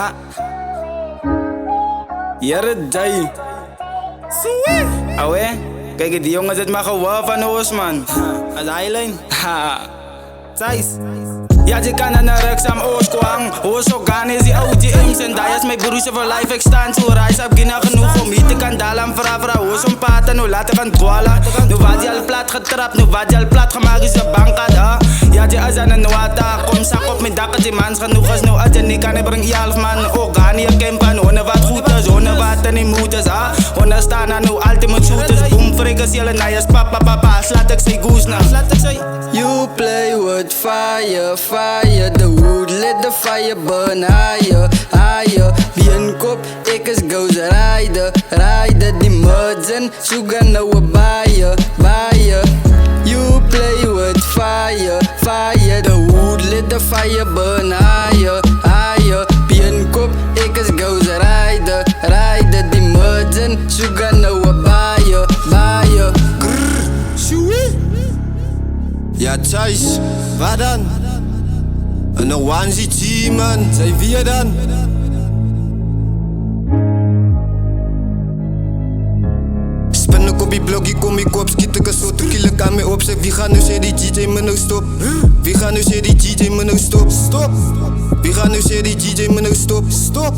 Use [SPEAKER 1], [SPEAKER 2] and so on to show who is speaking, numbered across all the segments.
[SPEAKER 1] Ha. Jai. Awe, kijk die jongens het maar gewoon van Oos, man. Als Eileen. Ha. Thijs. Ja, je kan naar Rexam Oos kwam. Oos organis die OGM's en daar is mijn broers voor life extensie. Reis heb geen genoeg om hier te kan dalen. Vra Oos om paten, nu laten gaan dwalen. Nu wat je al plat getrapt, nu wat je al plat gemaakt is de bank had. Ja, je is aan een water. Kom zak op mijn dak, die mans genoeg is. Nu als je niet kan, ik breng je half man. Organie campen, honden wat goed is, honden wat er niet moet is. Honden staan aan nu ultimate shooters. Boom, frikkers, jullie naar je papa. Slaat ik zei goes na.
[SPEAKER 2] You play with fire, fire. The wood let the fire burn higher, higher. Bien kop, ik is goes rijden, rijden. Die muds en sugar nou a buyer, buyer. You play with fire, fire. The wood let the fire burn higher, higher. Bien kop, ik is goes rijden, rijden. Die muds en sugar nou a buyer, buyer.
[SPEAKER 3] Ja, Thijs, waar dan? Een onesie team, man. Zij wie dan? Spin ik op die blokkie, kom ik op, schiet ik een soort kill aan me op. Zeg, wie gaat nu zeggen die DJ me nou stop? Wie gaat nu zeggen die DJ me nou stop? Stop! Wie gaat nu zeggen die DJ me nou stop? Stop!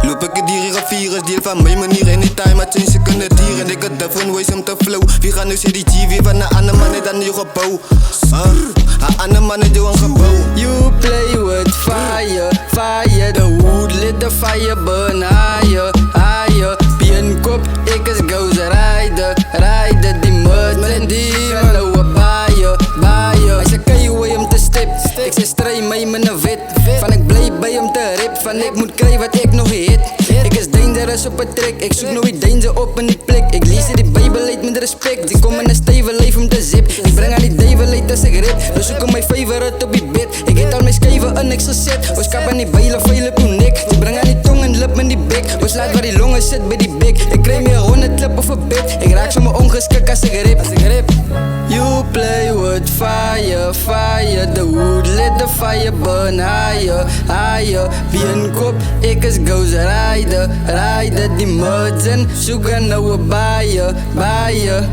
[SPEAKER 3] Loop ik het hier op virus, deel van mijn manier. Anytime, I change, ze kunnen dieren. Ik heb different ways om te flow. Wie gaat nu zeggen die G, van een andere man dan je gebouw. Een andere man in een gebouw.
[SPEAKER 2] You play with fire, fire. The wood let the fire burn higher, higher. Bien kop, ik is goes rijden, rijden. Die mud en die nou a buyer, buyer. Hij zei kan je way om te stip. Ik zei stray mij met een wit. Van ik blijf bij hem te rip. Van ik moet krijgen wat ik nog hit. Ik is dangerous op het trick. Ik zoek nooit danger op in die plek. Ik lees die Bijbel uit met respect. Ik kom in een stijve lijf om te zip. Ik breng aan die duivel uit als ik rip. We zoeken mijn favorite op die bit. Ik eet al mijn schijven en niks gezet. We skap aan die bijlen, veel op uw nek. Ik breng aan die tong en lip in die bek. We slaat waar die longen zit bij die bik. Ik krijg meer 100 klip of een bit. Ik raak zo mijn ongeskikt als ik rip. You play with fire, fire. The wood let the fire burn higher, higher. Bien kop, ik is goes rijden, rijden. Die muds en sugar nou a buyer, buyer.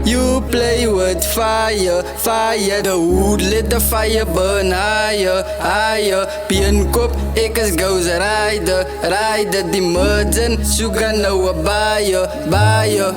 [SPEAKER 2] You play with fire, fire. The wood let the fire burn higher, higher. Bien kop, ik is goes rijden, rijden. Die muds en sugar nou a buyer, buyer.